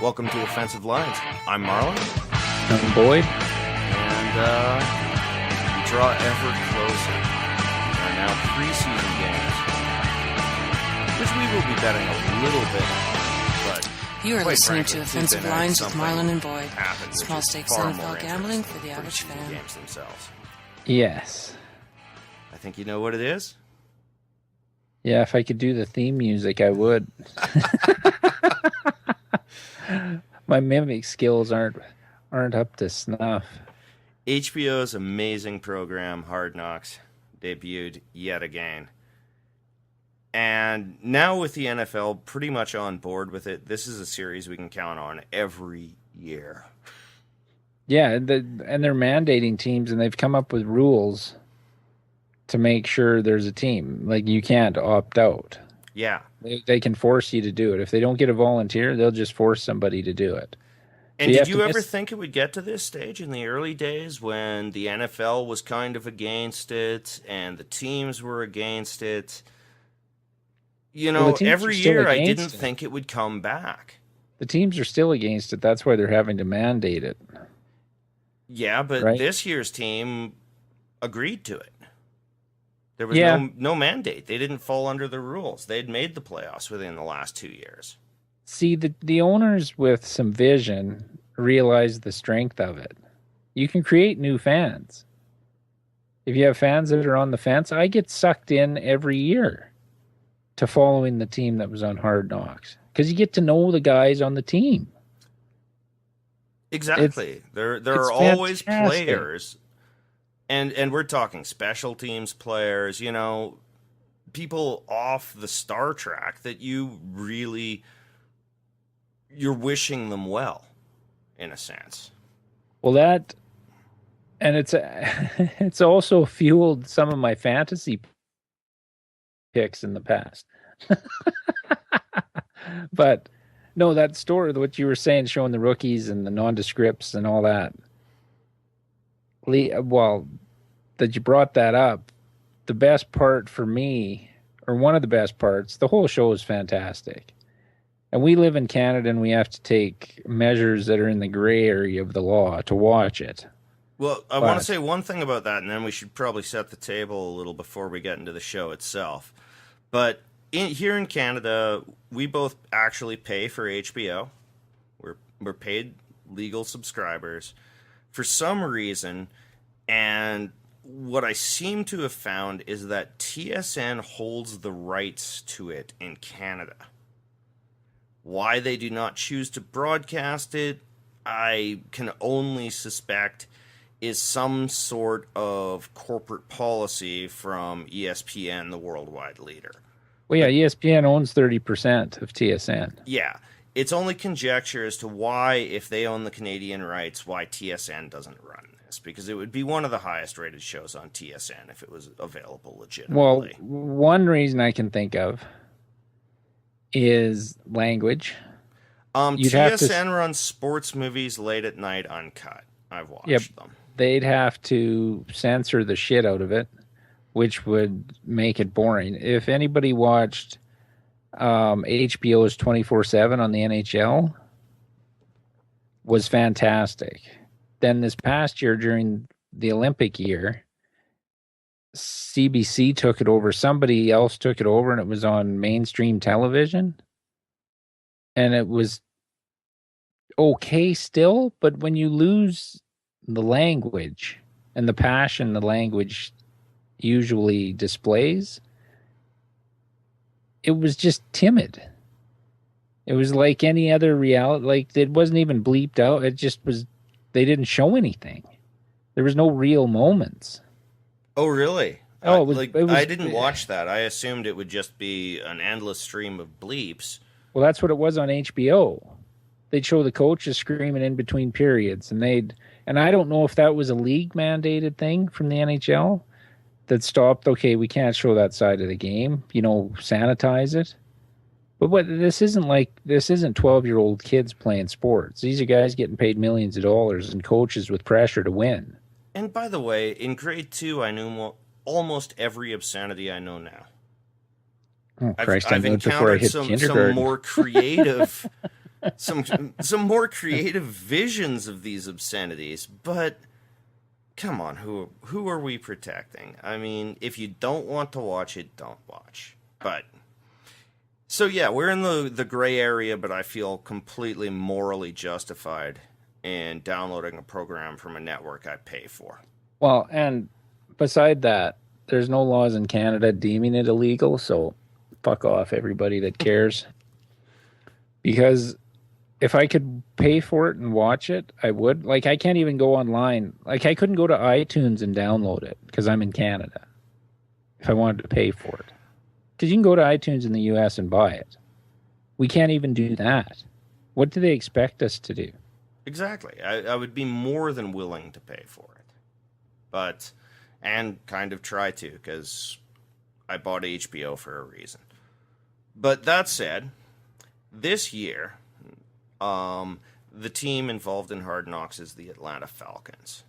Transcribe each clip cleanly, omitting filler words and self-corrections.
Welcome to Offensive Lines. I'm Marlon. I'm Boyd. And we draw ever closer. There are now preseason games, which we will be betting a little bit on. But you are listening frankly, to Offensive Tuesday night, Lines with Marlon and Boyd. happened, Small which is stakes far NFL more gambling interesting for the than average preseason fan. games themselves. Yes. I think you know what it is. Yeah, if I could do the theme music, I would. My mimic skills aren't up to snuff. HBO's amazing program, Hardknocks, debuted yet again. And now with the NFL pretty much on board with it, this is a series we can count on every year. Yeah, and they're mandating teams, and they've come up with rules to make sure there's a team. Like, you can't opt out. Yeah. They can force you to do it. If they don't get a volunteer, they'll just force somebody to do it. And did you ever think it would get to this stage in the early days when the NFL was kind of against it and the teams were against it? You know, every year I didn't think it would come back. The teams are still against it. That's why they're having to mandate it. Yeah, but this year's team agreed to it. There was no mandate. They didn't fall under the rules. They had made the playoffs within the last 2 years. See, the owners with some vision realize the strength of it. You can create new fans. If you have fans that are on the fence, I get sucked in every year to following the team that was on Hard Knocks because you get to know the guys on the team. Exactly. There are always players. And we're talking special teams players, you know, people off the star track that you're wishing them well, in a sense. Well, it's also fueled some of my fantasy picks in the past. But no, that story, what you were saying, showing the rookies and the nondescripts and all that. Well, that you brought that up, the best part for me, or one of the best parts, the whole show is fantastic. And we live in Canada and we have to take measures that are in the gray area of the law to watch it. Well, I want to say one thing about that, and then we should probably set the table a little before we get into the show itself. But here in Canada, we both actually pay for HBO. We're paid legal subscribers. For some reason, and what I seem to have found is that TSN holds the rights to it in Canada. Why they do not choose to broadcast it, I can only suspect is some sort of corporate policy from ESPN, the worldwide leader. Well, yeah, ESPN owns 30% of TSN. Yeah. It's only conjecture as to why, if they own the Canadian rights, why TSN doesn't run this. Because it would be one of the highest rated shows on TSN if it was available legitimately. Well, one reason I can think of is language. TSN runs sports movies late at night uncut. I've watched them. They'd have to censor the shit out of it, which would make it boring. If anybody watched HBO's 24/7 on the NHL, was fantastic. Then this past year during the Olympic year, CBC took it over. Somebody else took it over, and it was on mainstream television. And it was okay still, but when you lose the language and the passion the language usually displays, it was just timid. It was like any other reality. Like, it wasn't even bleeped out. It just was, they didn't show anything. There was no real moments. Oh, really? Oh, I didn't watch that. I assumed it would just be an endless stream of bleeps. Well, that's what it was on HBO. They'd show the coaches screaming in between periods, and I don't know if that was a league mandated thing from the NHL that stopped. Okay, we can't show that side of the game. Sanitize it. But this isn't 12-year-old kids playing sports. These are guys getting paid millions of dollars and coaches with pressure to win. And by the way, in grade 2, I knew almost every obscenity I know now. Oh, Christ, I've encountered some more creative some more creative visions of these obscenities, but come on, who are we protecting? I mean, if you don't want to watch it, don't watch. But so yeah, we're in the gray area, but I feel completely morally justified in downloading a program from a network I pay for. Well, and beside that, there's no laws in Canada deeming it illegal, so fuck off everybody that cares. Because if I could pay for it and watch it, I would. Like, I can't even go online. Like, I couldn't go to iTunes and download it because I'm in Canada if I wanted to pay for it. Because you can go to iTunes in the US and buy it. We can't even do that. What do they expect us to do? Exactly. I would be more than willing to pay for it. But, and kind of try to, because I bought HBO for a reason. But that said, this year, the team involved in Hardknocks is the Atlanta Falcons.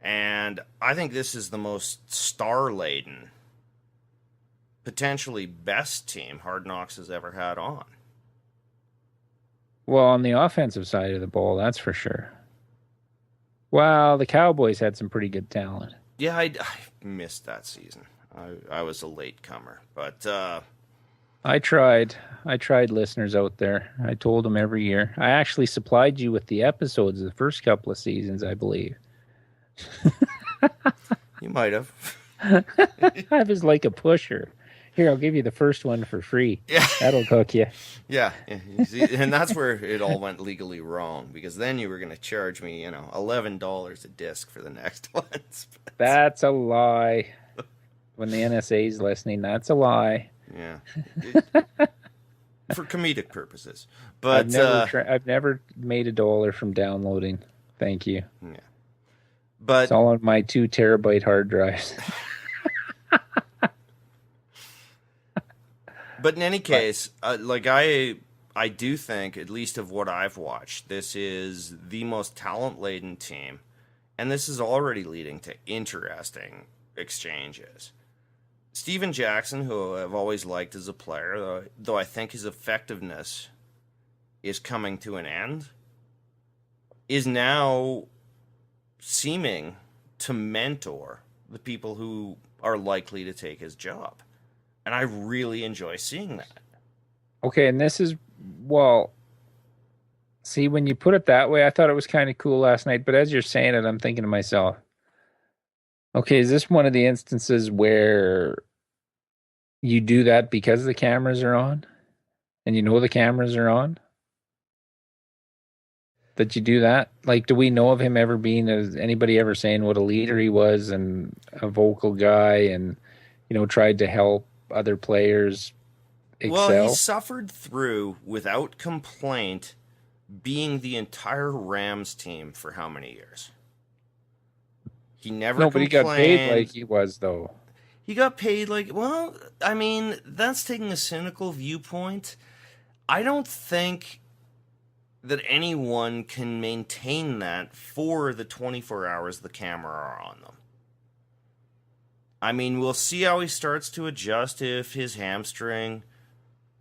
And I think this is the most star-laden, potentially best team Hardknocks has ever had on. Well, on the offensive side of the ball, that's for sure. Well, the Cowboys had some pretty good talent. Yeah, I missed that season. I was a late comer, but I tried, listeners out there. I told them every year. I actually supplied you with the episodes of the first couple of seasons, I believe. You might have. I was like a pusher. Here, I'll give you the first one for free. Yeah. That'll hook you. Yeah. See, and that's where it all went legally wrong, because then you were going to charge me, $11 a disc for the next ones. That's a lie. When the NSA's listening, that's a lie. Yeah. For comedic purposes. But I've never made $1 from downloading. Thank you. Yeah. But it's all on my 2 terabyte hard drives. But in any case, I do think, at least of what I've watched, this is the most talent-laden team, and this is already leading to interesting exchanges. Steven Jackson, who I've always liked as a player, though I think his effectiveness is coming to an end, is now seeming to mentor the people who are likely to take his job. And I really enjoy seeing that. Okay, and this is, well, see, when you put it that way, I thought it was kind of cool last night, but as you're saying it, I'm thinking to myself, okay, is this one of the instances where you do that because the cameras are on? And you know the cameras are on? That you do that? Like, do we know of him ever being, anybody ever saying what a leader he was and a vocal guy and, tried to help other players excel? Well, he suffered through, without complaint, being the entire Rams team for how many years? He never complained. But he got paid like he was, though. He got paid like, well, I mean, that's taking a cynical viewpoint. I don't think that anyone can maintain that for the 24 hours the camera are on them. I mean, we'll see how he starts to adjust if his hamstring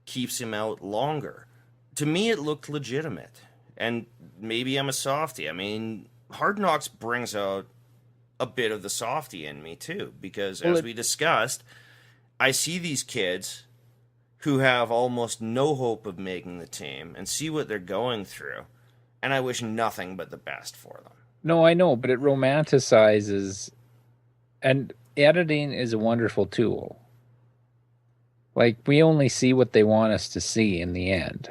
keeps him out longer. To me, it looked legitimate. And maybe I'm a softie. I mean, Hardknocks brings out a bit of the softie in me, too. Because, as we discussed, I see these kids who have almost no hope of making the team and see what they're going through. And I wish nothing but the best for them. No, I know, but it romanticizes... And editing is a wonderful tool. Like, we only see what they want us to see in the end.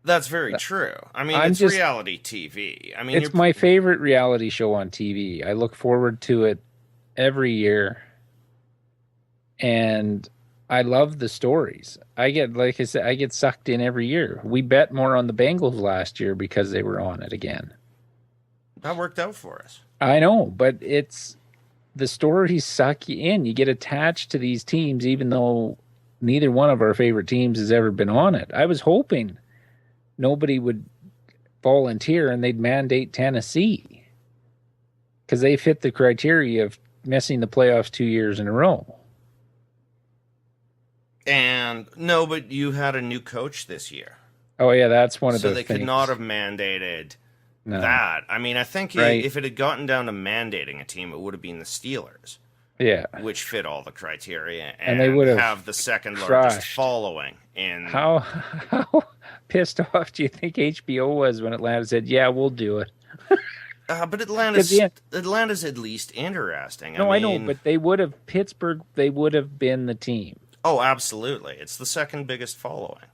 That's very true. I mean, it's reality TV. I mean, it's my favorite reality show on TV. I look forward to it every year. And I love the stories. I get sucked in every year. We bet more on the Bengals last year because they were on it again. That worked out for us. I know, but the stories suck you in. You get attached to these teams, even though neither one of our favorite teams has ever been on it. I was hoping nobody would volunteer and they'd mandate Tennessee because they fit the criteria of missing the playoffs 2 years in a row. And no, but you had a new coach this year. Oh yeah, that's one of So the they things. could not have mandated No. that. I mean, I think Right. if it had gotten down to mandating a team, it would have been the Steelers, Yeah. which fit all the criteria And they would have the second largest crushed. following. In How pissed off do you think HBO was when Atlanta said, "Yeah, we'll do it"? but Atlanta's At at least interesting. No, I I know, mean, but they would have Pittsburgh. They would have been the team. oh, absolutely, it's the second biggest following.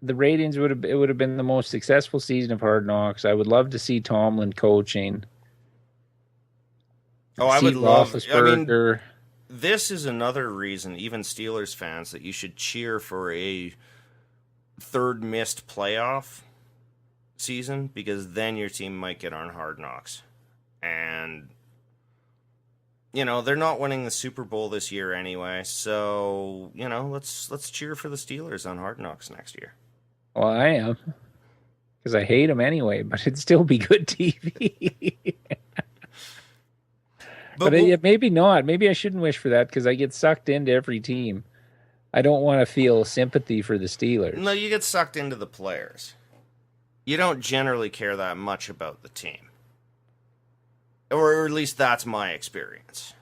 The ratings would have been the most successful season of Hard Knocks. I would love to see Tomlin coaching. Oh, I would love. I mean, Roethlisberger. this is another reason, even Steelers fans, that you should cheer for a third missed playoff season, because then your team might get on Hard Knocks. And, they're not winning the Super Bowl this year anyway. So, let's cheer for the Steelers on Hard Knocks next year. Well, I am, because I hate them anyway, but it'd still be good TV. But maybe not. Maybe I shouldn't wish for that, because I get sucked into every team. I don't want to feel sympathy for the Steelers. No, you get sucked into the players. You don't generally care that much about the team. Or at least that's my experience.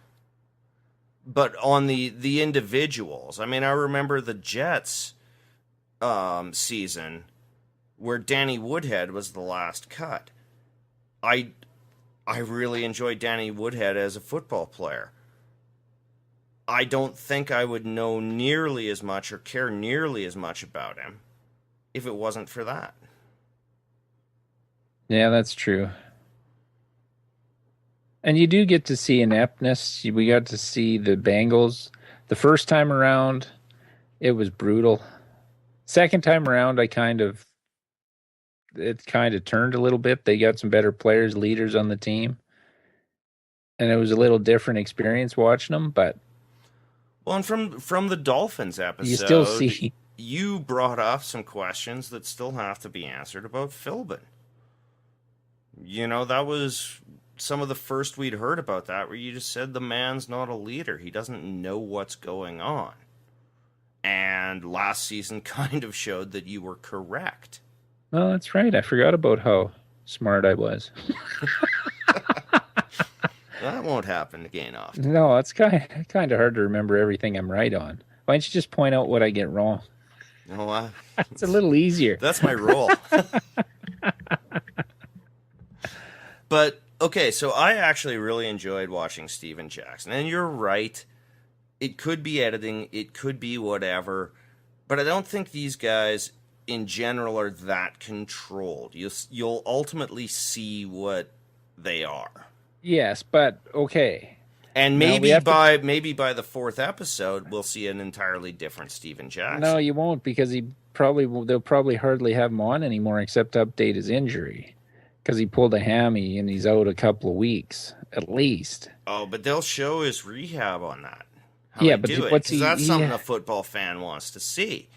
But on the individuals, I mean, I remember the Jets season where Danny Woodhead was the last cut. I really enjoyed Danny Woodhead as a football player. I don't think I would know nearly as much or care nearly as much about him if it wasn't for that. Yeah, that's true. And you do get to see ineptness. We got to see the Bengals. The first time around, it was brutal. Second time around, it kind of turned a little bit. They got some better players, leaders on the team. And it was a little different experience watching them, but well, and from the Dolphins episode, you still see. You brought up some questions that still have to be answered about Philbin. That was some of the first we'd heard about that, where you just said the man's not a leader. He doesn't know what's going on. And last season kind of showed that you were correct. Oh, that's right. I forgot about how smart I was. That won't happen again often. No, it's kind of hard to remember everything I'm right on. Why don't you just point out what I get wrong? No, it's a little easier. That's my role. But, okay, so I actually really enjoyed watching Steven Jackson. And you're right. It could be editing. It could be whatever. But I don't think these guys, in general, are that controlled. You'll ultimately see what they are. Yes, but okay. And maybe by the fourth episode, we'll see an entirely different Steven Jackson. No, you won't, because they'll probably hardly have him on anymore except to update his injury, because he pulled a hammy and he's out a couple of weeks at least. Oh, but they'll show his rehab on that. Yeah, but that's something a football fan wants to see,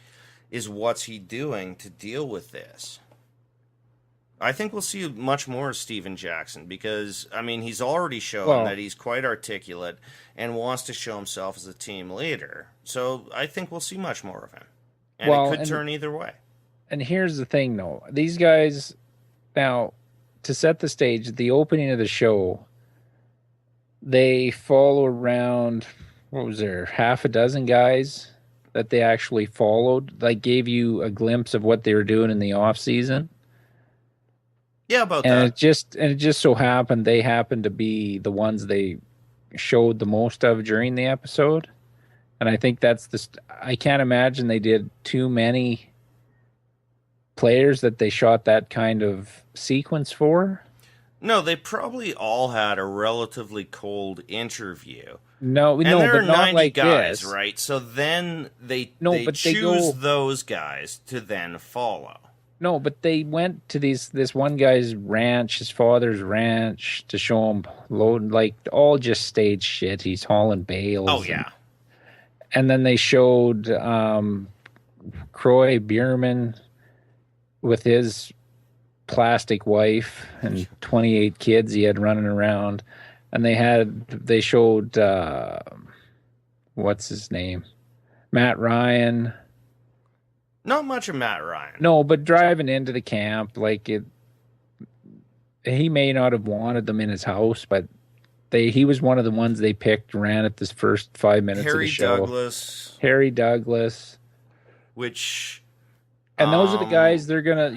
is what's he doing to deal with this. I think we'll see much more of Steven Jackson, because, I mean, he's already shown that he's quite articulate and wants to show himself as a team leader. So I think we'll see much more of him. And it could turn either way. And here's the thing, though. These guys, now, to set the stage, at the opening of the show, they follow around, what was there, half a dozen guys that they actually followed, like gave you a glimpse of what they were doing in the off season. Yeah, about and that. It just so happened they happened to be the ones they showed the most of during the episode. And I think I can't imagine they did too many players that they shot that kind of sequence for. No, they probably all had a relatively cold interview. No, there but are not 90 like guys, this. right? So then they choose those guys to then follow. No, but they went to this one guy's ranch, his father's ranch, to show him loading, like, all just stage shit. He's hauling bales. Oh, yeah. And then they showed Croy Bierman with his plastic wife and 28 kids he had running around. And they showed, what's his name? Matt Ryan. Not much of Matt Ryan. No, but driving into the camp, he may not have wanted them in his house, but he was one of the ones they picked, ran at this first 5 minutes of the show. Harry Douglas. Which... And those are the guys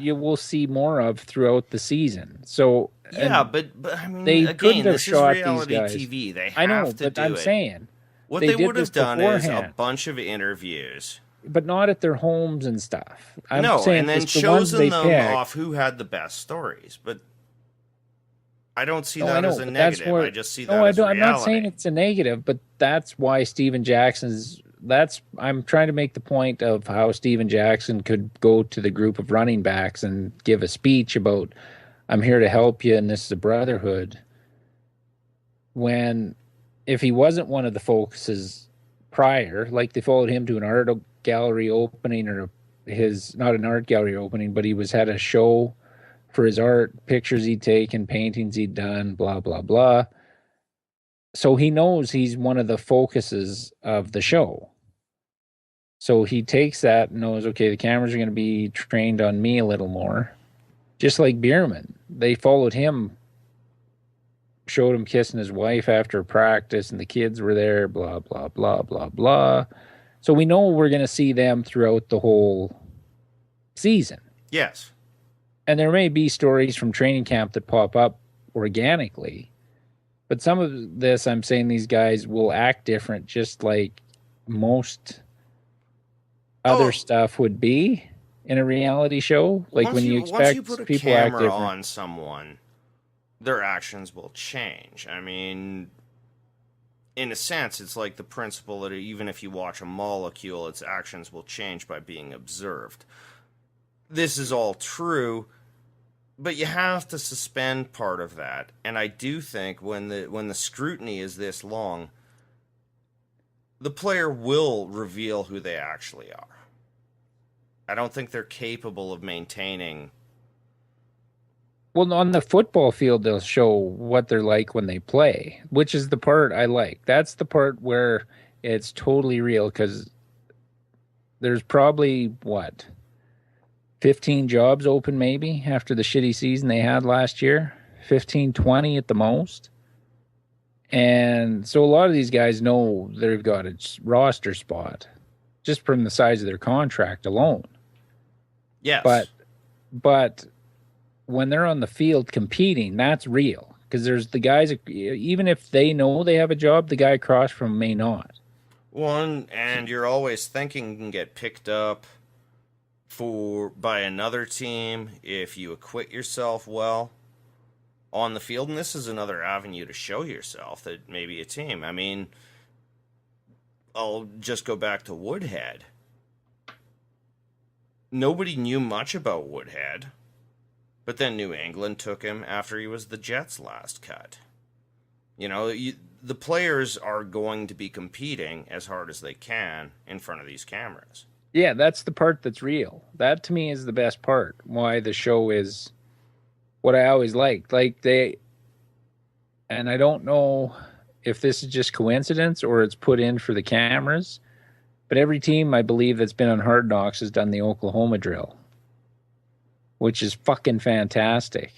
you will see more of throughout the season. So yeah, but I mean, they again, have this shot is reality these guys. TV. They have I know, to but do I'm it. saying What they would have done is beforehand. a bunch of interviews, but not at their homes and stuff. and then chosen them off who had the best stories. But I don't see that as a negative. I just see that as reality. I'm not saying it's a negative, but that's why Steven Jackson's. I'm trying to make the point of how Steven Jackson could go to the group of running backs and give a speech about, I'm here to help you and this is a brotherhood. When, if he wasn't one of the focuses prior, like they followed him to an art gallery opening not an art gallery opening, but he had a show for his art, pictures he'd taken, paintings he'd done, blah, blah, blah. So he knows he's one of the focuses of the show. So he takes that and knows, okay, the cameras are going to be trained on me a little more. Just like Bierman. They followed him, showed him kissing his wife after practice, and the kids were there, blah, blah, blah, blah, blah. So we know we're going to see them throughout the whole season. Yes. And there may be stories from training camp that pop up organically. But some of this, I'm saying these guys will act different, just like most other stuff would be in a reality show. Like when you expect once you put a people act camera different on someone, their actions will change. I mean, in a sense, it's like the principle that even if you watch a molecule, its actions will change by being observed. This is all true. But you have to suspend part of that, and I do think when the scrutiny is this long, the player will reveal who they actually are. I don't think they're capable of maintaining. Well, on the football field, they'll show what they're like when they play, which is the part I like. That's the part where it's totally real, because there's probably, 15 jobs open maybe after the shitty season they had last year. 15, 20 at the most. And so a lot of these guys know they've got a roster spot just from the size of their contract alone. Yes. But when they're on the field competing, that's real. Because there's the guys, even if they know they have a job, the guy across from them may not. And you're always thinking you can get picked up by another team if you acquit yourself well on the field, and this is another avenue to show yourself that maybe a team. I mean, I'll just go back to Woodhead. Nobody knew much about Woodhead, but then New England took him after he was the Jets' last cut. You know, the players are going to be competing as hard as they can in front of these cameras. Yeah, that's the part that's real. That, to me, is the best part. Why the show is what I always liked. And I don't know if this is just coincidence or it's put in for the cameras, but every team, I believe, that's been on Hardknocks has done the Oklahoma drill, which is fucking fantastic.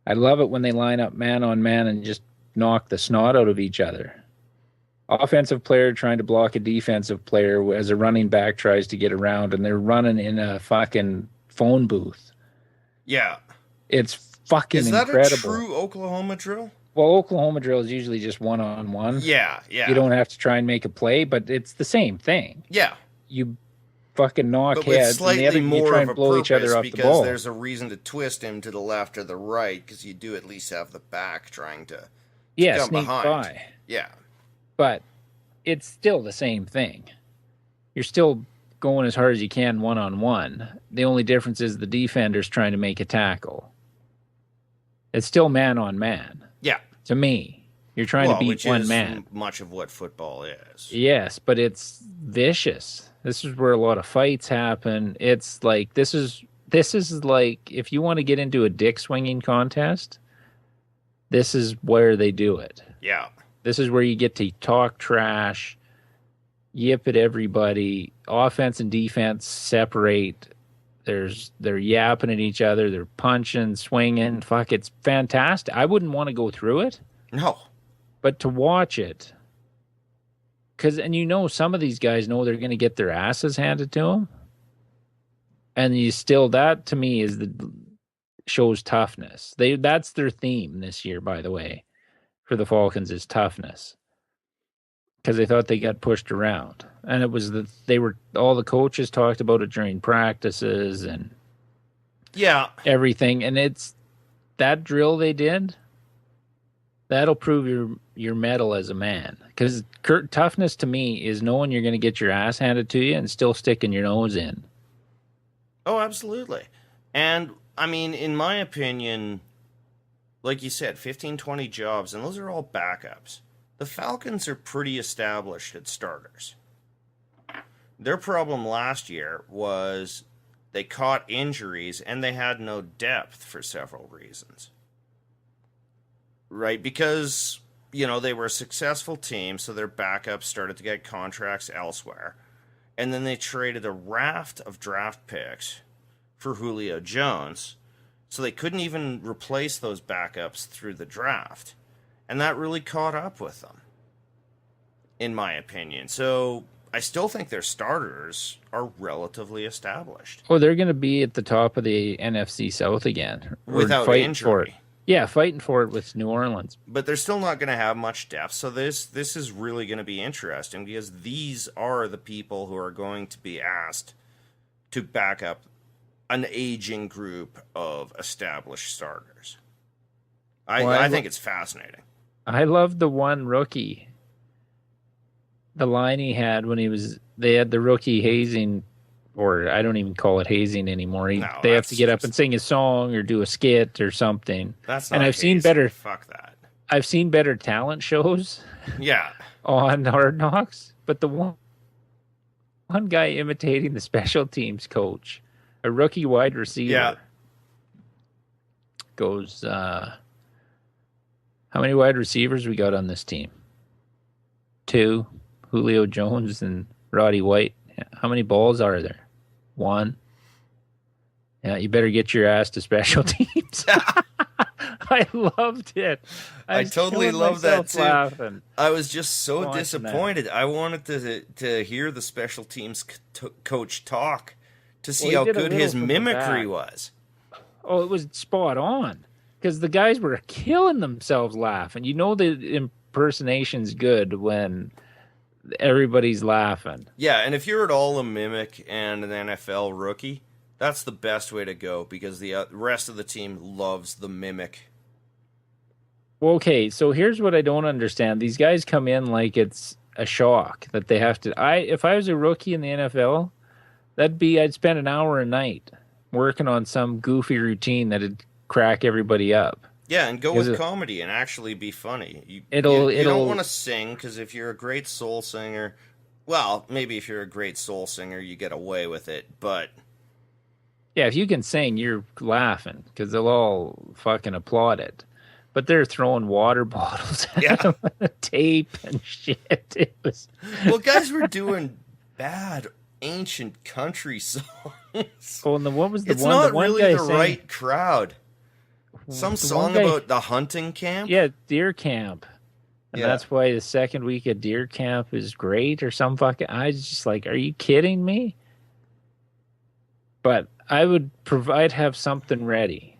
I love it when they line up man on man and just knock the snot out of each other. Offensive player trying to block a defensive player as a running back tries to get around, and they're running in a fucking phone booth. Yeah. It's fucking incredible. Is that a true Oklahoma drill? Well, Oklahoma drill is usually just one-on-one. Yeah. You don't have to try and make a play, but it's the same thing. Yeah. You fucking knock but heads, and the other you try and blow each other off the ball. Because there's a reason to twist him to the left or the right, because you do at least have the back trying to come sneak behind. By. Yeah. But it's still the same thing. You're still going as hard as you can one-on-one. The only difference is the defender's trying to make a tackle. It's still man-on-man. Yeah. To me. You're trying to beat one man. Much of what football is. Yes, but it's vicious. This is where a lot of fights happen. It's like, this is like, if you want to get into a dick swinging contest, this is where they do it. Yeah. This is where you get to talk trash. yip at everybody. Offense and defense separate. They're yapping at each other. They're punching, swinging. Fuck, it's fantastic. I wouldn't want to go through it. No. But to watch it, and some of these guys know they're going to get their asses handed to them. And that to me shows toughness. That's their theme this year, by the way, for the Falcons is toughness. Because they thought they got pushed around. And it was all the coaches talked about it during practices and everything. And it's that drill they did, that'll prove your mettle as a man. Because toughness to me is knowing you're going to get your ass handed to you and still sticking your nose in. Oh, absolutely. And, I mean, in my opinion, like you said, 15, 20 jobs, and those are all backups. The Falcons are pretty established at starters. Their problem last year was they caught injuries and they had no depth for several reasons. Right? Because, they were a successful team, so their backups started to get contracts elsewhere. And then they traded a raft of draft picks for Julio Jones, so they couldn't even replace those backups through the draft. And that really caught up with them, in my opinion. So I still think their starters are relatively established. Well, they're going to be at the top of the NFC South again. Without injury. Yeah, fighting for it with New Orleans. But they're still not going to have much depth. So this is really going to be interesting because these are the people who are going to be asked to back up an aging group of established starters. I think it's fascinating. I love the one rookie. The line he had when they had the rookie hazing, or I don't even call it hazing anymore. They have to get up and sing a song or do a skit or something. That's not and I've seen better. Fuck that. I've seen better talent shows. Yeah. On Hardknocks, but the one guy imitating the special teams coach, a rookie wide receiver, goes. How many wide receivers we got on this team? 2, Julio Jones and Roddy White. How many balls are there? 1. Yeah, you better get your ass to special teams. I loved it. I totally loved that too. Laughing. I was just so disappointed. I wanted to hear the special teams coach talk to see how good his mimicry was. Oh, it was spot on. Because the guys were killing themselves laughing. The impersonation's good when everybody's laughing. Yeah, and if you're at all a mimic and an NFL rookie, that's the best way to go because the rest of the team loves the mimic. Well, okay, so here's what I don't understand. These guys come in like it's a shock that they have to... If I was a rookie in the NFL, I'd spend an hour a night working on some goofy routine that'd crack everybody up. Yeah, and go with comedy and actually be funny. You don't want to sing, because if you're a great soul singer... Well, maybe if you're a great soul singer, you get away with it, but... Yeah, if you can sing, you're laughing, because they'll all fucking applaud it. But they're throwing water bottles at them, tape and shit. It was... Well, guys were doing bad ancient country songs. Oh, and what was the it's one? It's not the one really guy the right crowd. Some song about the hunting camp? Yeah, deer camp. And that's why the second week of deer camp is great or some fucking... I was just like, are you kidding me? But I'd have something ready.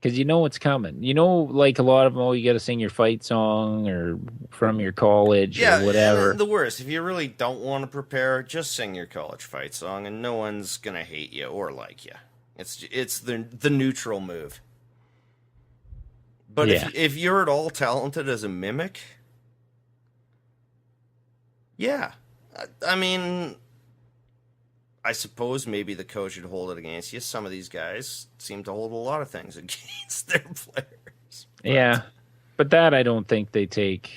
Because it's coming. Like a lot of them, you got to sing your fight song or from your college or whatever. The worst. If you really don't want to prepare, just sing your college fight song and no one's going to hate you or like you. It's the neutral move. But if you're at all talented as a mimic, I mean, I suppose maybe the coach would hold it against you. Some of these guys seem to hold a lot of things against their players. But that I don't think they take.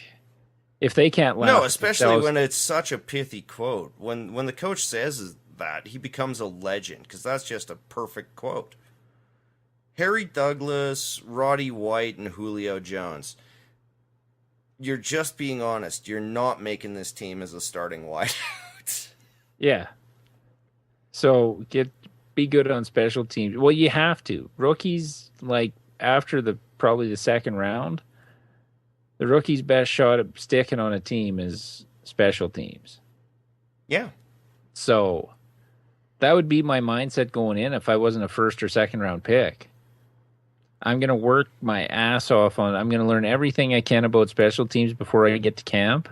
If they can't laugh. No, especially when it's such a pithy quote. When the coach says that, he becomes a legend, because that's just a perfect quote. Harry Douglas, Roddy White, and Julio Jones. You're just being honest. You're not making this team as a starting wide Yeah. So be good on special teams. Well, you have to. Rookies, like after probably the second round, the rookie's best shot at sticking on a team is special teams. Yeah. So that would be my mindset going in if I wasn't a first or second round pick. I'm going to work my ass off I'm going to learn everything I can about special teams before I get to camp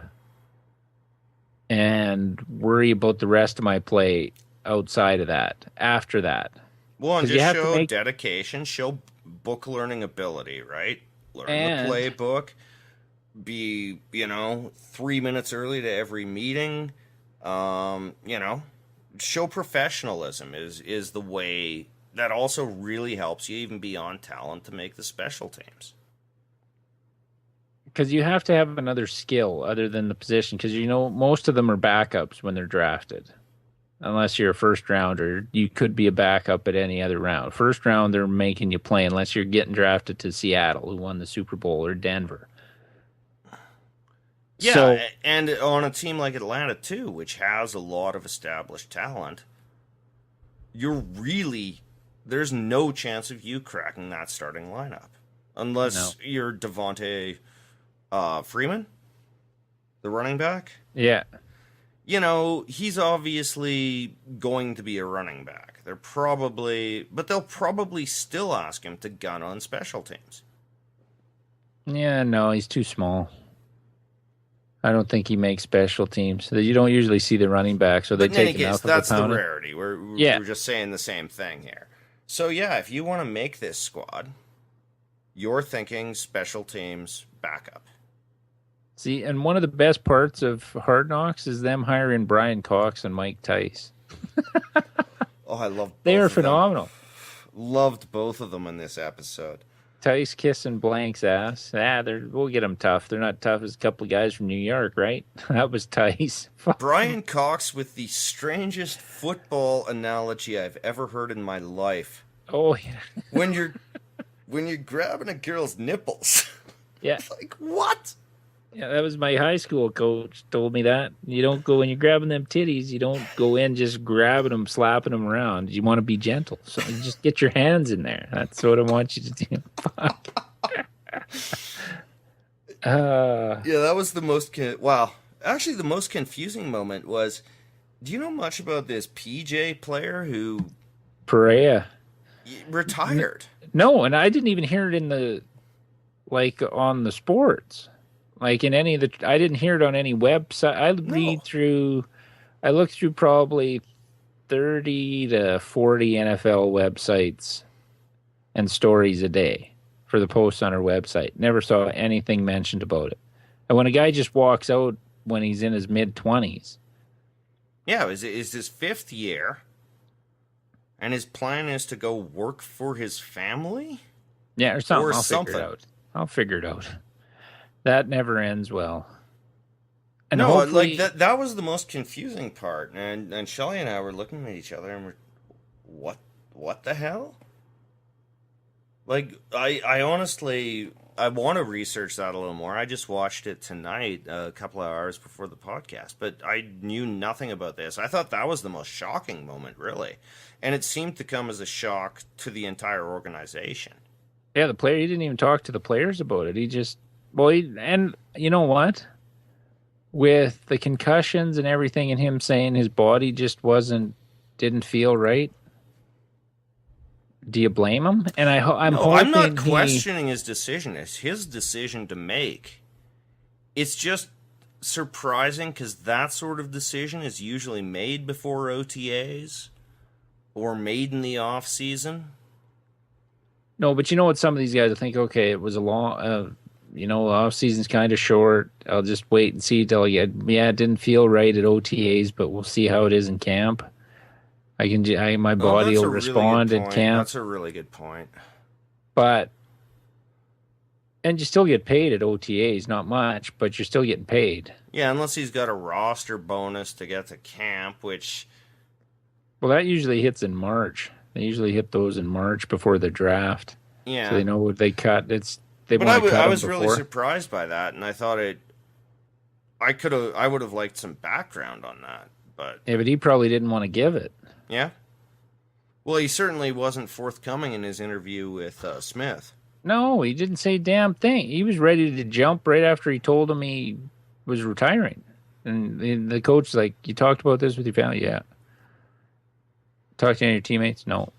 and worry about the rest of my play outside of that, after that. Well, and just show dedication, show book learning ability, right? Learn the playbook, be, 3 minutes early to every meeting, show professionalism is the way that also really helps you even beyond talent to make the special teams. Because you have to have another skill other than the position, because most of them are backups when they're drafted. Unless you're a first rounder, you could be a backup at any other round. First round, they're making you play unless you're getting drafted to Seattle, who won the Super Bowl, or Denver. Yeah, and on a team like Atlanta, too, which has a lot of established talent, there's no chance of you cracking that starting lineup. Unless you're Devontae Freeman, the running back. Yeah. He's obviously going to be a running back. They'll probably still ask him to gun on special teams. Yeah, no, he's too small. I don't think he makes special teams. You don't usually see the running back, so they take him out of the That's the rarity. We're just saying the same thing here. So, yeah, if you want to make this squad, you're thinking special teams backup. See, and one of the best parts of Hardknocks is them hiring Brian Cox and Mike Tice. I love both. They are phenomenal. Loved both of them in this episode. Tice kissing Blank's ass. We'll get them tough. They're not tough as a couple of guys from New York, right? That was Tice. Brian Cox with the strangest football analogy I've ever heard in my life. Oh, yeah. when you're grabbing a girl's nipples. Yeah. Like, what? Yeah, that was my high school coach told me that. You don't go, when you're grabbing them titties, you don't go in just grabbing them, slapping them around. You want to be gentle. So you just get your hands in there. That's what I want you to do. Fuck. Yeah, that was the most... actually, the most confusing moment was, do you know much about this PJ player who... Perea. Retired? No, and I didn't even hear it on the sports. Like in any of the, I didn't hear it on any website. I looked through probably 30 to 40 NFL websites and stories a day for the posts on our website. Never saw anything mentioned about it. And when a guy just walks out when he's in his mid-20s. Yeah, is his fifth year, and his plan is to go work for his family? Yeah, or something. I'll figure it out. That never ends well. And no, like that was the most confusing part. And Shelly and I were looking at each other and we're, what the hell? Like, I honestly, I want to research that a little more. I just watched it tonight, a couple of hours before the podcast, but I knew nothing about this. I thought that was the most shocking moment, really. And it seemed to come as a shock to the entire organization. Yeah, he didn't even talk to the players about it. He just, and you know what? With the concussions and everything and him saying his body just didn't feel right, do you blame him? And I'm not questioning his decision. It's his decision to make. It's just surprising because that sort of decision is usually made before OTAs or made in the off season. No, but you know what? Some of these guys will think, okay, it was a long, off season's kind of short. I'll just wait and see till it didn't feel right at OTAs, but we'll see how it is in camp. My body will respond in camp. That's a really good point. And you still get paid at OTAs, not much, but you're still getting paid. Yeah, unless he's got a roster bonus to get to camp, which... Well, that usually hits in March. They usually hit those in March before the draft. Yeah. So they know what they cut. I was really surprised by that, and I thought I would have liked some background on that. But yeah, but he probably didn't want to give it. yeah. Well, he certainly wasn't forthcoming in his interview with Smith. No, he didn't say a damn thing. He was ready to jump right after he told him he was retiring. And the coach's like, you talked about this with your family? Yeah. Talked to any of your teammates? No.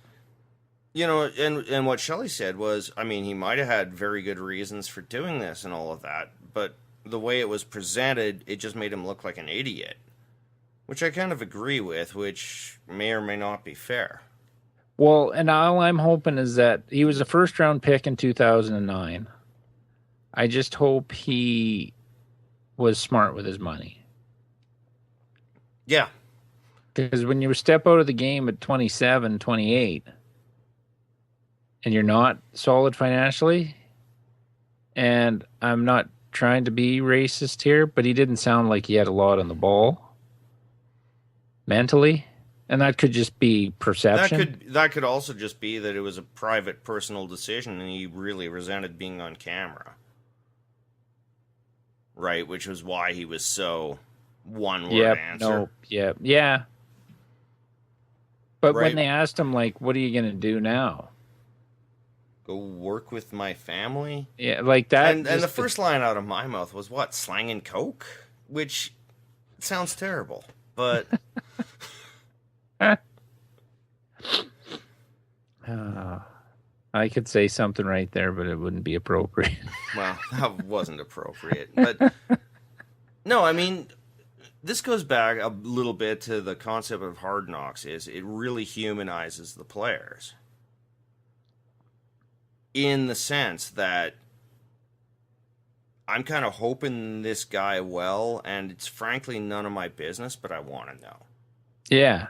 You know, and what Shelley said was, I mean, he might have had very good reasons for doing this and all of that, but the way it was presented, it just made him look like an idiot. Which I kind of agree with, which may or may not be fair. Well, and all I'm hoping is that he was a first-round pick in 2009. I just hope he was smart with his money. Yeah. Because when you step out of the game at 27, 28, and you're not solid financially, and I'm not trying to be racist here, but he didn't sound like he had a lot on the ball mentally. And that could just be perception. That could also just be that it was a private, personal decision, and he really resented being on camera. Right, which was why he was so one-word answer. Yeah. But right. When they asked him, like, what are you going to do now? Go work with my family? Yeah, like that. And the first line out of my mouth was, what, slanging coke? Which sounds terrible, but... I could say something right there, but it wouldn't be appropriate. Well, that wasn't appropriate. But no, I mean, this goes back a little bit to the concept of Hardknocks. Is it really humanizes the players in the sense that I'm kind of hoping this guy well, and it's frankly none of my business, but I want to know. Yeah.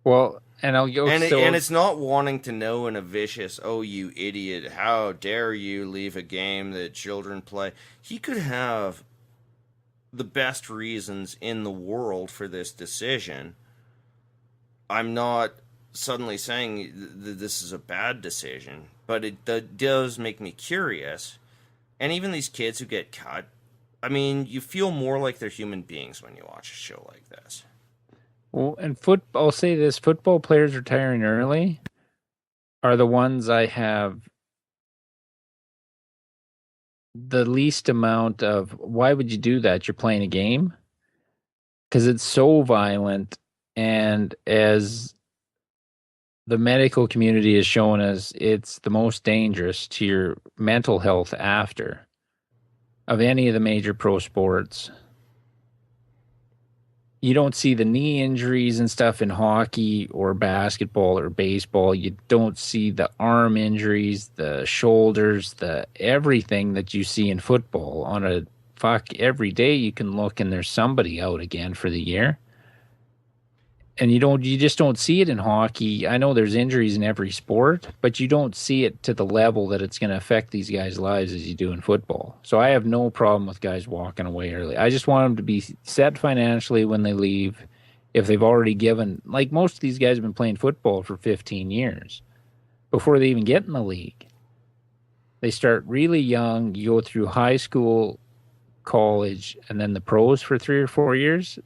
Well, and I'll go. And it's not wanting to know in a vicious, oh, you idiot, how dare you leave a game that children play. He could have the best reasons in the world for this decision. I'm not suddenly saying that this is a bad decision, but it does make me curious. And even these kids who get cut, I mean, you feel more like they're human beings when you watch a show like this. Well, and I'll say this, football players retiring early are the ones I have the least amount of, why would you do that? You're playing a game? Because it's so violent, and as the medical community has shown us, it's the most dangerous to your mental health after of any of the major pro sports. You don't see the knee injuries and stuff in hockey or basketball or baseball. You don't see the arm injuries, the shoulders, the everything that you see in football. On a every day you can look and there's somebody out again for the year. And you just don't see it in hockey. I know there's injuries in every sport, but you don't see it to the level that it's going to affect these guys' lives as you do in football. So I have no problem with guys walking away early. I just want them to be set financially when they leave. If they've already given, like most of these guys have been playing football for 15 years before they even get in the league. They start really young. You go through high school, college, and then the pros for 3 or 4 years.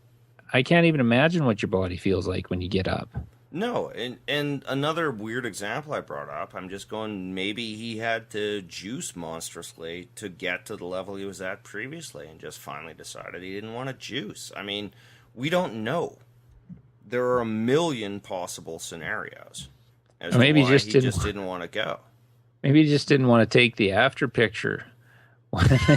I can't even imagine what your body feels like when you get up. No, and another weird example I brought up, I'm just going, maybe he had to juice monstrously to get to the level he was at previously and just finally decided he didn't want to juice. I mean, we don't know. There are a million possible scenarios as to maybe why he just didn't want to go. Maybe he just didn't want to take the after picture.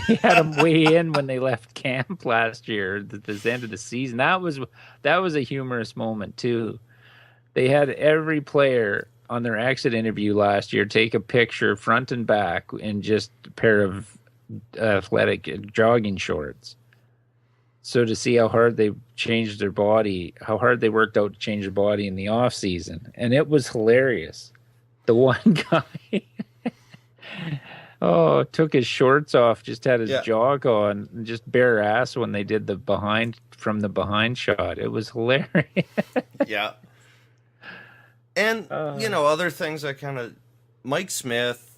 They had him weigh in when they left camp last year at the end of the season. That was a humorous moment too. They had every player on their exit interview last year take a picture front and back in just a pair of athletic jogging shorts. So to see how hard they changed their body, how hard they worked out to change their body in the off season, and it was hilarious. The one guy. Oh, took his shorts off, just had his jog on, and just bare ass when they did the behind shot. It was hilarious. Yeah. And, other things I kind of... Mike Smith,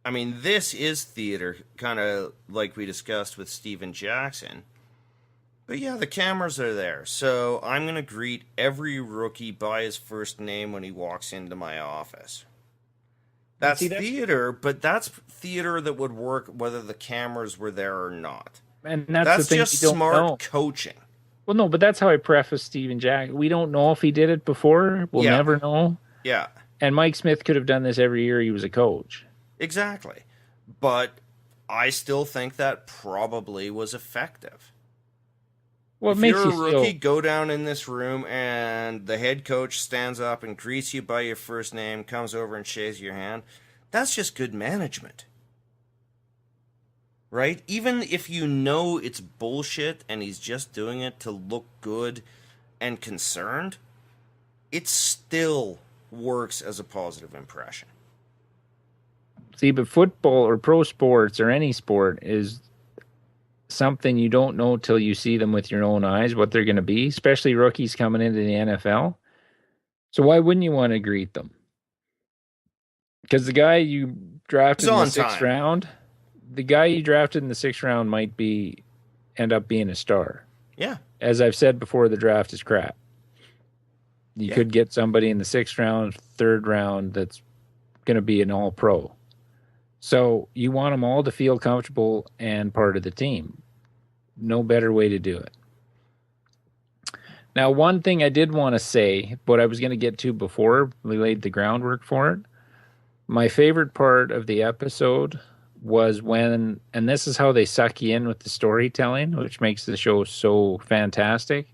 I mean, this is theater, kind of like we discussed with Steven Jackson. But yeah, the cameras are there. So I'm going to greet every rookie by his first name when he walks into my office. That's theater, but that's theater that would work whether the cameras were there or not. And that's the thing, just you don't smart know. coaching. Well, no, but that's how I preface Steven Jack. We don't know if he did it before. We'll never know. Yeah. And Mike Smith could have done this every year he was a coach. Exactly. But I still think that probably was effective. Well, if you're a rookie, go down in this room and the head coach stands up and greets you by your first name, comes over and shakes your hand. That's just good management. Right? Even if you know it's bullshit and he's just doing it to look good and concerned, it still works as a positive impression. See, but football or pro sports or any sport is something you don't know till you see them with your own eyes, what they're going to be, especially rookies coming into the NFL. So why wouldn't you want to greet them? Because the guy you drafted in the sixth round, might end up being a star. Yeah. As I've said before, the draft is crap. You could get somebody in the 6th round, 3rd round that's going to be an all-pro. So you want them all to feel comfortable and part of the team. No better way to do it. Now, one thing I did want to say, what I was going to get to before we laid the groundwork for it, my favorite part of the episode was when, and this is how they suck you in with the storytelling, which makes the show so fantastic.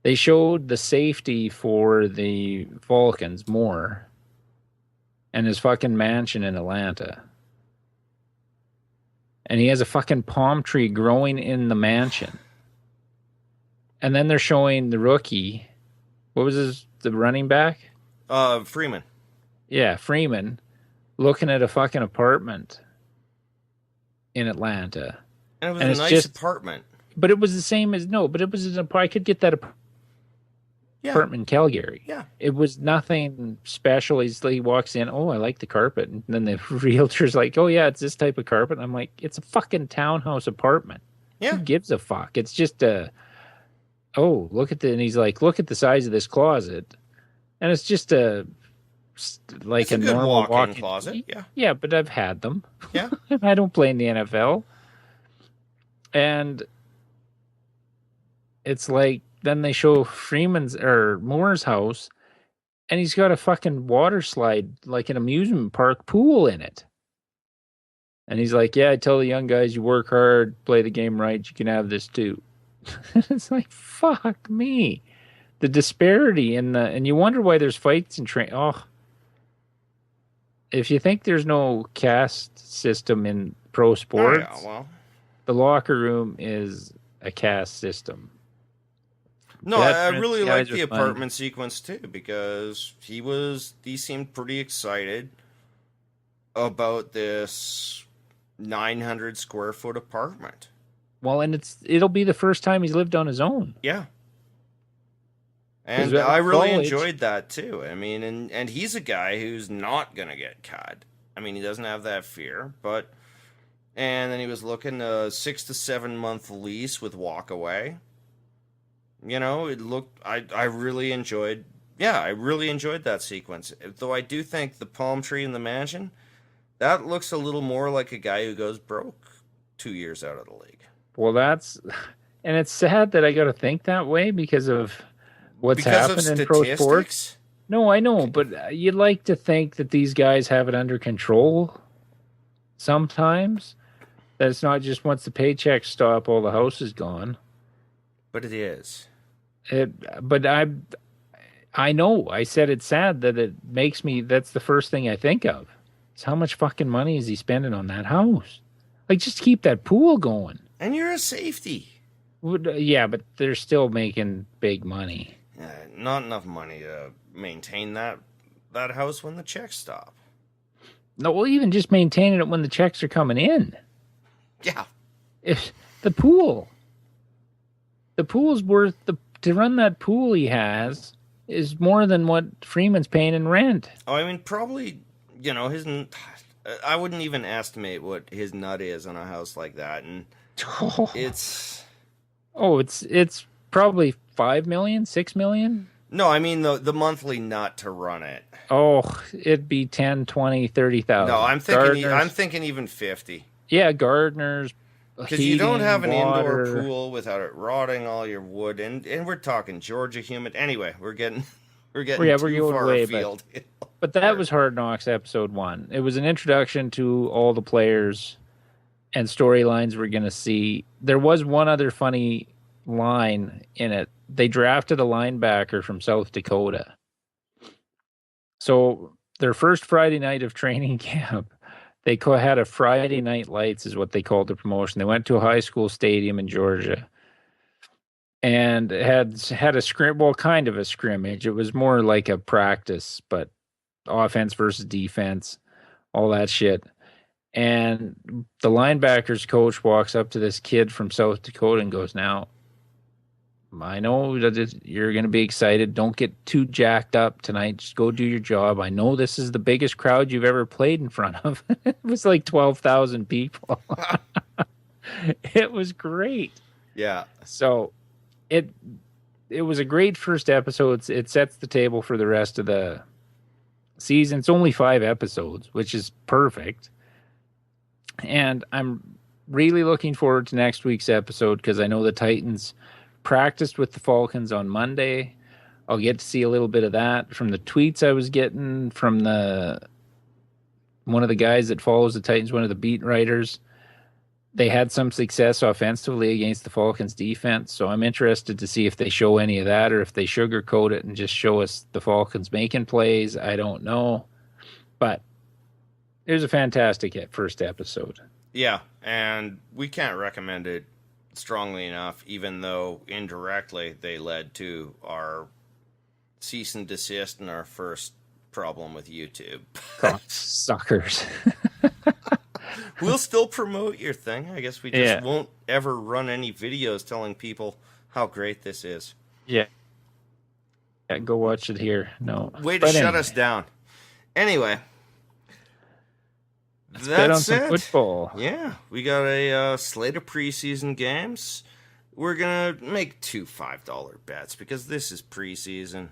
They showed the safety for the Falcons more and his fucking mansion in Atlanta. And he has a fucking palm tree growing in the mansion. And then they're showing the rookie. What was the running back? Freeman. Yeah, Freeman. Looking at a fucking apartment in Atlanta. And it was a nice apartment. But it was the same as, I could get that apartment in Calgary. Yeah. It was nothing special. He walks in, oh, I like the carpet. And then the realtor's like, oh, yeah, it's this type of carpet. And I'm like, it's a fucking townhouse apartment. Yeah. Who gives a fuck? It's just and he's like, look at the size of this closet. And it's just a normal walk-in closet. Yeah. Yeah, but I've had them. Yeah. I don't play in the NFL. And it's like, then they show Moore's house, and he's got a fucking water slide, like an amusement park pool in it. And he's like, yeah, I tell the young guys, you work hard, play the game right, you can have this too. It's like, fuck me. The disparity and you wonder why there's fights and if you think there's no caste system in pro sports, the locker room is a caste system. No, I really like the apartment sequence too, because he seemed pretty excited about this 900 square foot apartment. Well, and it'll be the first time he's lived on his own. Yeah. And I really enjoyed that too. I mean, and he's a guy who's not going to get cut. I mean, he doesn't have that fear, and then he was looking a 6 to 7 month lease with walkaway. You know, it looked, I really enjoyed that sequence. Though I do think the palm tree in the mansion, that looks a little more like a guy who goes broke 2 years out of the league. Well, and it's sad that I got to think that way because of what's happened in pro sports. No, I know, but you'd like to think that these guys have it under control sometimes. That it's not just once the paychecks stop, all the house is gone. But it is. But I know. I said it's sad that it makes me. That's the first thing I think of. It's how much fucking money is he spending on that house? Like, just keep that pool going. And you're a safety. Yeah, but they're still making big money. Not enough money to maintain that house when the checks stop. No, well, even just maintaining it when the checks are coming in. Yeah. If the pool's worth to run that pool he has is more than what Freeman's paying in rent. Oh, I mean, probably, I wouldn't even estimate what his nut is on a house like that, and it's. Oh, it's probably 5 million, 6 million. No, I mean the monthly nut to run it. Oh, it'd be 10, 20, 30,000. No, I'm thinking even 50. Yeah, gardeners, Because you don't have an water. indoor pool without it rotting all your wood, and we're talking Georgia humid. Anyway, we're getting too far afield. But that was Hard Knocks episode 1. It was an introduction to all the players and storylines we're going to see. There was one other funny line in it. They drafted a linebacker from South Dakota. So their first Friday night of training camp, they had a Friday Night Lights is what they called the promotion. They went to a high school stadium in Georgia and had a kind of a scrimmage. It was more like a practice, but offense versus defense, all that shit. And the linebackers coach walks up to this kid from South Dakota and goes, "Now, I know that you're going to be excited. Don't get too jacked up tonight. Just go do your job. I know this is the biggest crowd you've ever played in front of." It was like 12,000 people. It was great. Yeah. So it was a great first episode. It sets the table for the rest of the season. It's only 5 episodes, which is perfect. And I'm really looking forward to next week's episode because I know the Titans practiced with the Falcons on Monday. I'll get to see a little bit of that from the tweets I was getting from one of the guys that follows the Titans, one of the beat writers. They had some success offensively against the Falcons defense, so I'm interested to see if they show any of that or if they sugarcoat it and just show us the Falcons making plays. I don't know, but it was a fantastic first episode. Yeah, and we can't recommend it strongly enough, even though indirectly they led to our cease and desist and our first problem with YouTube. Suckers. We'll still promote your thing. I guess we just won't ever run any videos telling people how great this is. Yeah, go watch it here. No. Way to shut us down. Anyway. Let's bet on some football. Yeah, we got a slate of preseason games. We're going to make 2 $5 bets because this is preseason,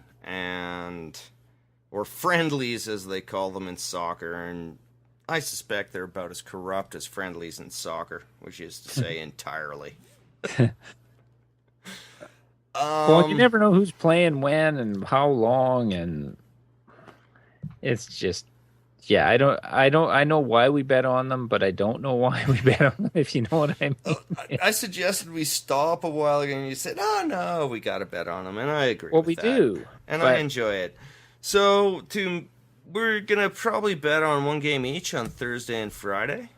or friendlies as they call them in soccer, and I suspect they're about as corrupt as friendlies in soccer, which is to say entirely. Well, you never know who's playing when and how long, and it's just... Yeah, I know why we bet on them, but I don't know why we bet on them, if you know what I mean. I suggested we stop a while ago, and you said, "Oh, no, we got to bet on them," and I agree with that. Well, we do. And I enjoy it. So, we're going to probably bet on one game each on Thursday and Friday.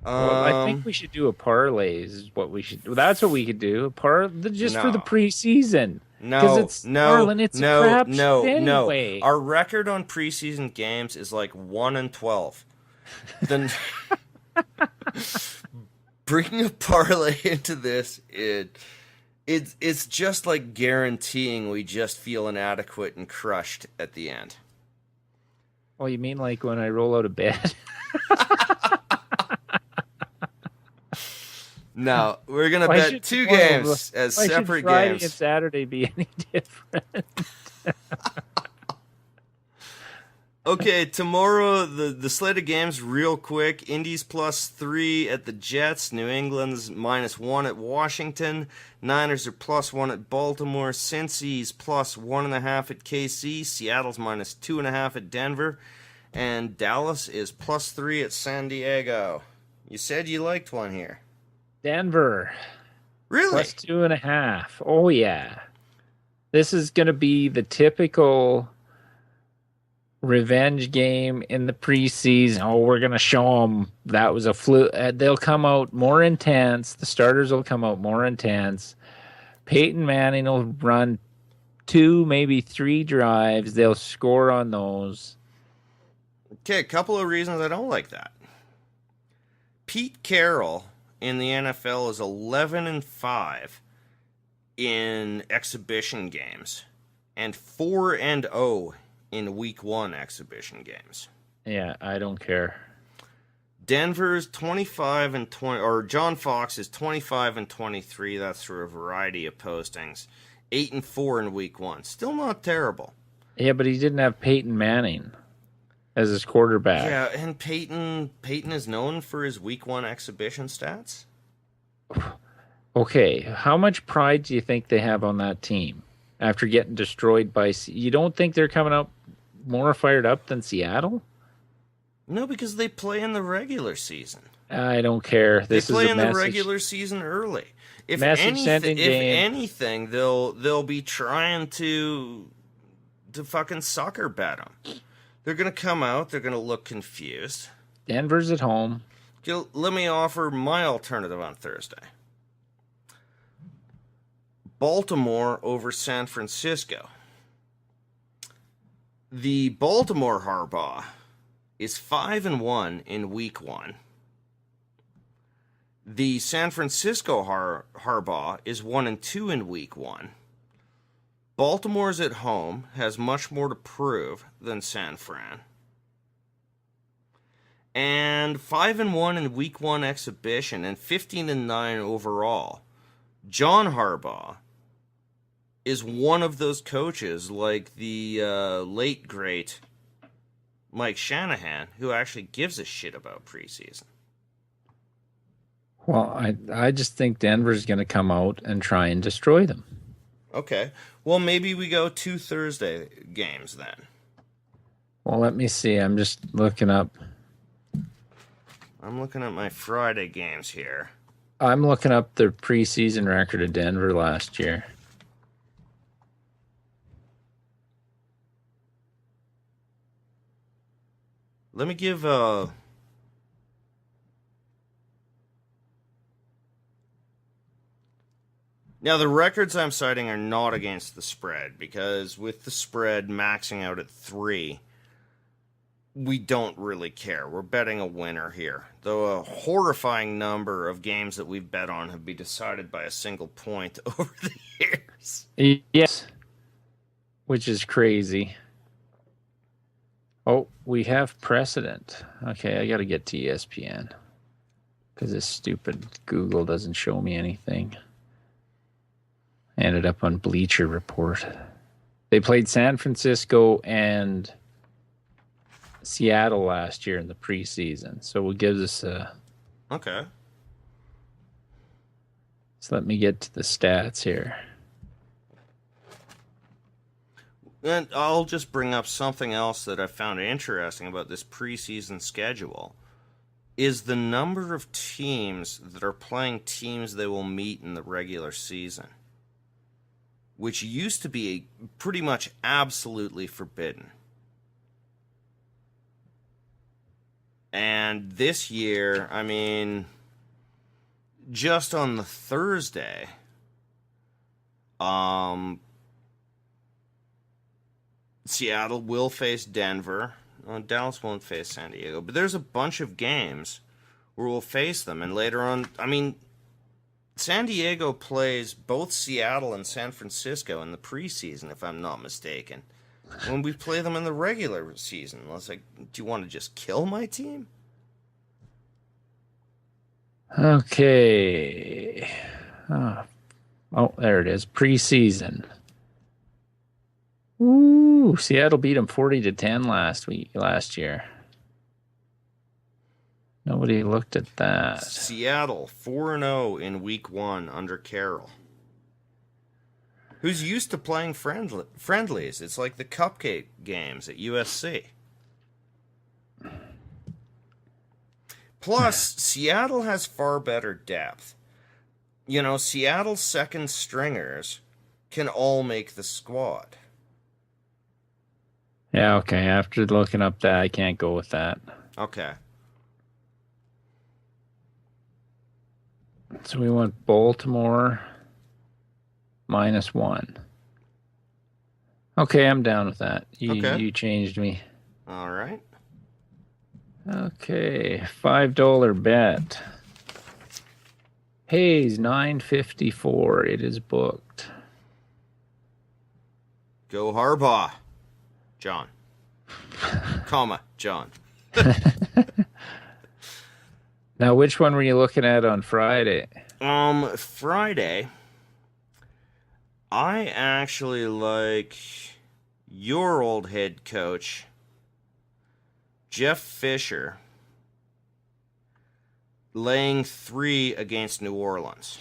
Well, I think we should do a parlay is what we should do. That's what we could do, for the preseason. Marlon, it's a crapshoot anyway. Our record on preseason games is like 1-12. Then bringing a parlay into this, it's just like guaranteeing we just feel inadequate and crushed at the end. Oh, you mean like when I roll out of bed? No, we're going to bet 2 games as separate Friday games. and Saturday be any different? Okay, tomorrow, the slate of games real quick. Indies +3 at the Jets. New England's -1 at Washington. Niners are +1 at Baltimore. Cincy's +1.5 at KC. Seattle's -2.5 at Denver. And Dallas is +3 at San Diego. You said you liked one here. Denver. Really? +2.5. Oh, yeah. This is going to be the typical revenge game in the preseason. Oh, we're going to show them that was a fluke. They'll come out more intense. The starters will come out more intense. Peyton Manning will run 2, maybe 3 drives. They'll score on those. Okay, a couple of reasons I don't like that. Pete Carroll in the NFL is 11-5 in exhibition games and 4-0 in week 1 exhibition games. Yeah, I don't care. Denver's 25 and 20, or John Fox is 25 and 23. That's through a variety of postings. 8 and 4 in week 1. Still not terrible. Yeah, but he didn't have Peyton Manning as his quarterback. Yeah, and Peyton is known for his week 1 exhibition stats. Okay, how much pride do you think they have on that team after getting destroyed by... You don't think they're coming up more fired up than Seattle? No, because they play in the regular season. I don't care. They play in the regular season early. If anything, they'll be trying to fucking sucker bet them. They're going to come out. They're going to look confused. Denver's at home. Let me offer my alternative on Thursday. Baltimore over San Francisco. The Baltimore Harbaugh is 5-1 in week 1. The San Francisco Harbaugh is 1-2 in week 1. Baltimore's at home, has much more to prove than San Fran. And 5-1 in week 1 exhibition and 15-9 overall. John Harbaugh is one of those coaches like the late great Mike Shanahan, who actually gives a shit about preseason. Well, I just think Denver's going to come out and try and destroy them. Okay. Well, maybe we go 2 Thursday games then. Well, let me see. I'm just looking up. I'm looking at my Friday games here. I'm looking up the preseason record of Denver last year. Let me give Now, the records I'm citing are not against the spread, because with the spread maxing out at 3, we don't really care. We're betting a winner here. Though a horrifying number of games that we've bet on have been decided by a single point over the years. Yes. Which is crazy. Oh, we have precedent. Okay, I got to get to ESPN. Because this stupid Google doesn't show me anything. I ended up on Bleacher Report. They played San Francisco and Seattle last year in the preseason. So it gives us a... Okay. So let me get to the stats here. And I'll just bring up something else that I found interesting about this preseason schedule. Is the number of teams that are playing teams they will meet in the regular season, which used to be pretty much absolutely forbidden. And this year, I mean, just on the Thursday, Seattle will face Denver. Dallas won't face San Diego. But there's a bunch of games where we'll face them. And later on, I mean, San Diego plays both Seattle and San Francisco in the preseason, if I'm not mistaken. When we play them in the regular season, I was like, do you want to just kill my team? Okay. Oh, there it is. Preseason. Ooh, Seattle beat them 40-10 last year. Nobody looked at that. Seattle 4-0 in week 1 under Carroll, who's used to playing friendlies. It's like the cupcake games at USC. Plus, Seattle has far better depth. You know, Seattle's second stringers can all make the squad. Yeah, okay. After looking up that, I can't go with that. Okay. So we want Baltimore -1. Okay, I'm down with that. You changed me. All right. Okay, $5 bet. Hayes, $9.54. It is booked. Go Harbaugh. John. John. Now, which one were you looking at on Friday? Friday, I actually like your old head coach, Jeff Fisher, laying 3 against New Orleans.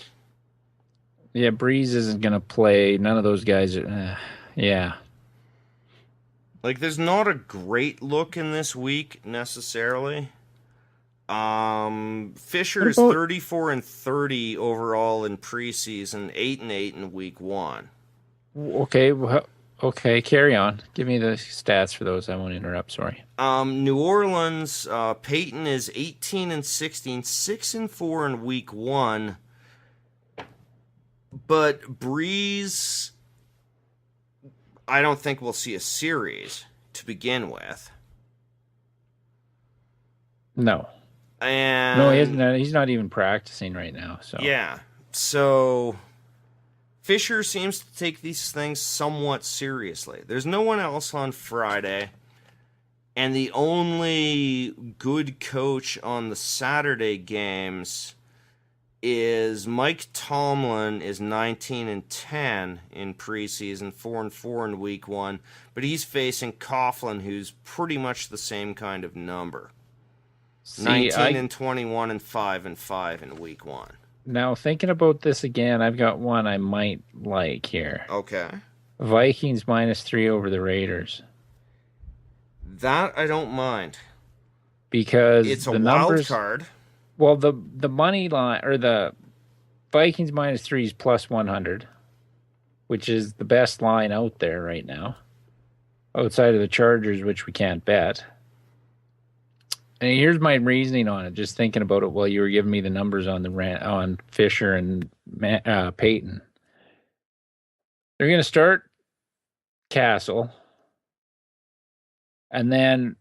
Yeah, Breeze isn't going to play. None of those guys are. Yeah. Like, there's not a great look in this week necessarily. Fisher is 34-30 overall in preseason, 8-8 in week 1. Okay, okay, carry on. Give me the stats for those. I won't interrupt. Sorry. New Orleans, Peyton is 18-16, 6-4 in week 1. But Breeze, I don't think we'll see a series to begin with. No. And No, he's not even practicing right now. So yeah. So Fisher seems to take these things somewhat seriously. There's no one else on Friday. And the only good coach on the Saturday games is Mike Tomlin is 19-10 in preseason, 4-4 in week 1, but he's facing Coughlin, who's pretty much the same kind of number. 19-21 and 5-5 in week 1. Now thinking about this again, I've got one I might like here. Okay. Vikings -3 over the Raiders. That I don't mind. Because it's a the wild numbers, card. Well, the money line, or the Vikings -3 is +100, which is the best line out there right now, outside of the Chargers, which we can't bet. And here's my reasoning on it, just thinking about it while you were giving me the numbers on on Fisher and Peyton. They're going to start Castle, and then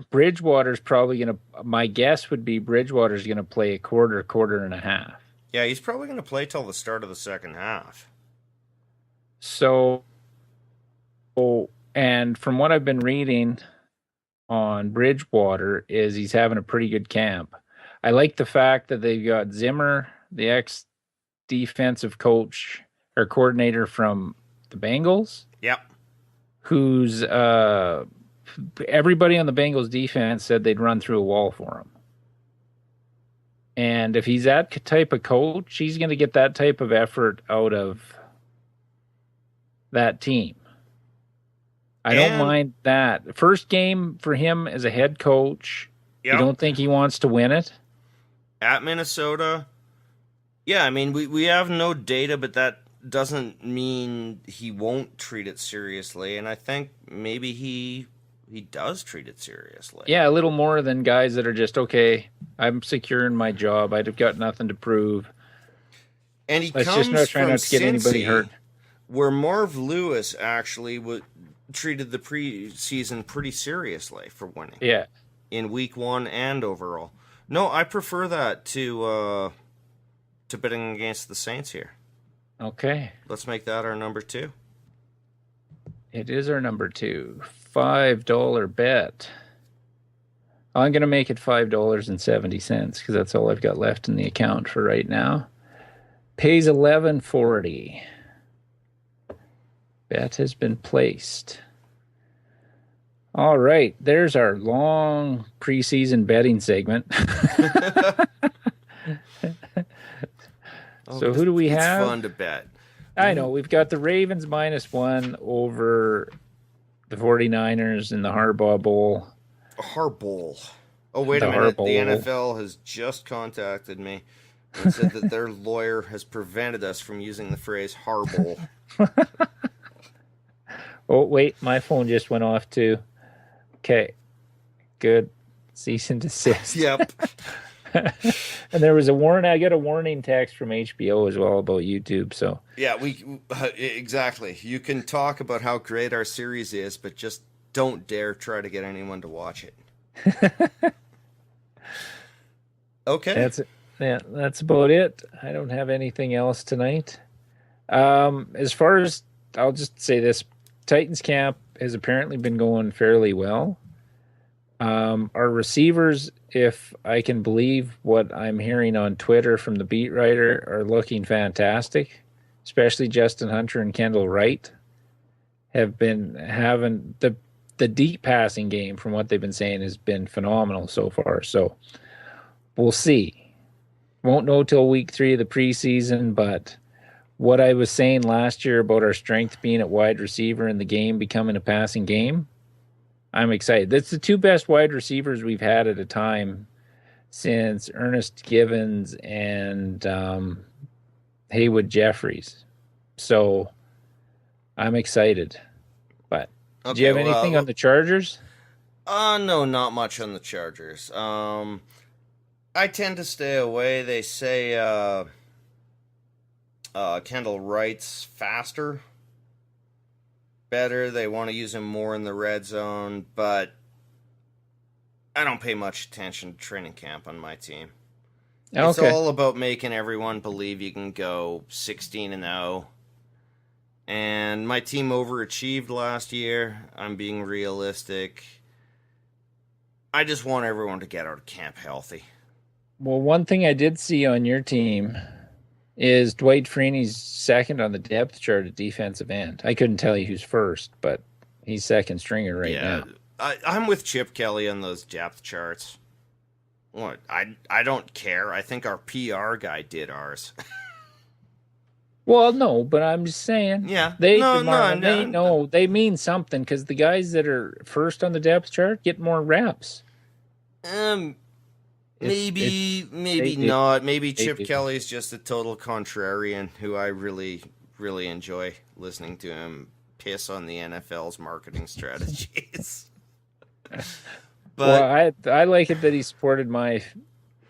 Bridgewater's probably going to, my guess would be Bridgewater's going to play a quarter and a half. Yeah, he's probably going to play till the start of the second half. So, and from what I've been reading on Bridgewater is he's having a pretty good camp. I like the fact that they've got Zimmer, the ex-defensive coach or coordinator from the Bengals. Yep. Who's everybody on the Bengals defense said they'd run through a wall for him. And if he's that type of coach, he's going to get that type of effort out of that team. I don't mind that. First game for him as a head coach. Yep. You don't think he wants to win it? At Minnesota? Yeah, I mean, we have no data, but that doesn't mean he won't treat it seriously. And I think maybe he does treat it seriously. Yeah, a little more than guys that are just, okay, I'm secure in my job. I've got nothing to prove. And he Let's comes just not try from not to get anybody hurt. Where Marv Lewis actually treated the preseason pretty seriously for winning. Yeah. In week 1 and overall. No, I prefer that to betting against the Saints here. Okay. Let's make that our number 2. It is our number 2. $5 bet. I'm going to make it $5.70 because that's all I've got left in the account for right now. Pays $11.40. Bet has been placed. All right, there's our long preseason betting segment. So who do we have? It's fun to bet. I know. We've got the Ravens -1 over the 49ers in the Harbaugh Bowl. Harbaugh. Oh, wait a minute. The NFL has just contacted me and said that their lawyer has prevented us from using the phrase Harbaugh. Oh, wait. My phone just went off, too. Okay. Good. Cease and desist. Yep. And there was a warning. I got a warning text from HBO as well about YouTube. So yeah, exactly. You can talk about how great our series is, but just don't dare try to get anyone to watch it. Okay, that's it. Yeah, that's about it. I don't have anything else tonight. As far as, I'll just say this: Titans camp has apparently been going fairly well. Our receivers, if I can believe what I'm hearing on Twitter from the beat writer, are looking fantastic, especially Justin Hunter and Kendall Wright have been having the deep passing game, from what they've been saying, has been phenomenal so far. So we'll see. Won't know till week 3 of the preseason, but what I was saying last year about our strength being at wide receiver and the game becoming a passing game, I'm excited. That's the 2 best wide receivers we've had at a time since Ernest Givens and Haywood Jeffries. So I'm excited. But Okay, do you have anything on the Chargers? No, not much on the Chargers. I tend to stay away. They say Kendall Wright's faster, better. They want to use him more in the red zone, but I don't pay much attention to training camp on my team. Okay. It's all about making everyone believe you can go 16-0. And my team overachieved last year. I'm being realistic. I just want everyone to get out of camp healthy. Well, one thing I did see on your team is Dwight Freeney's second on the depth chart at defensive end. I couldn't tell you who's first, but he's second stringer now. I'm with Chip Kelly on those depth charts. What? I don't care. I think our PR guy did ours. Well, no, but I'm just saying. Yeah. They mean something, because the guys that are first on the depth chart get more reps. Maybe not. Maybe Chip Kelly's just a total contrarian who I really, really enjoy listening to him piss on the NFL's marketing strategies. But I like it that he supported my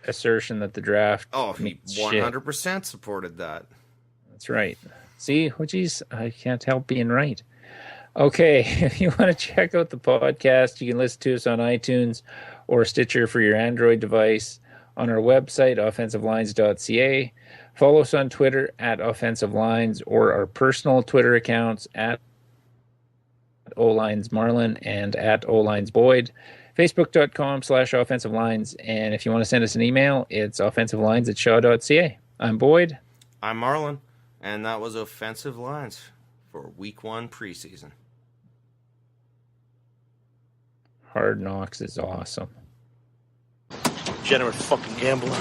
assertion that the draft. Oh, he 100% supported that. That's right. See, I can't help being right. Okay, if you want to check out the podcast, you can listen to us on iTunes or Stitcher for your Android device, on our website, offensivelines.ca. Follow us on Twitter at offensivelines, or our personal Twitter accounts at olinesmarlon and at olinesboyd. Facebook.com/offensivelines. And if you want to send us an email, it's offensivelines@shaw.ca. I'm Boyd. I'm Marlon. And that was Offensive Lines for Week 1 preseason. Hardknocks is awesome. Generous fucking gambler.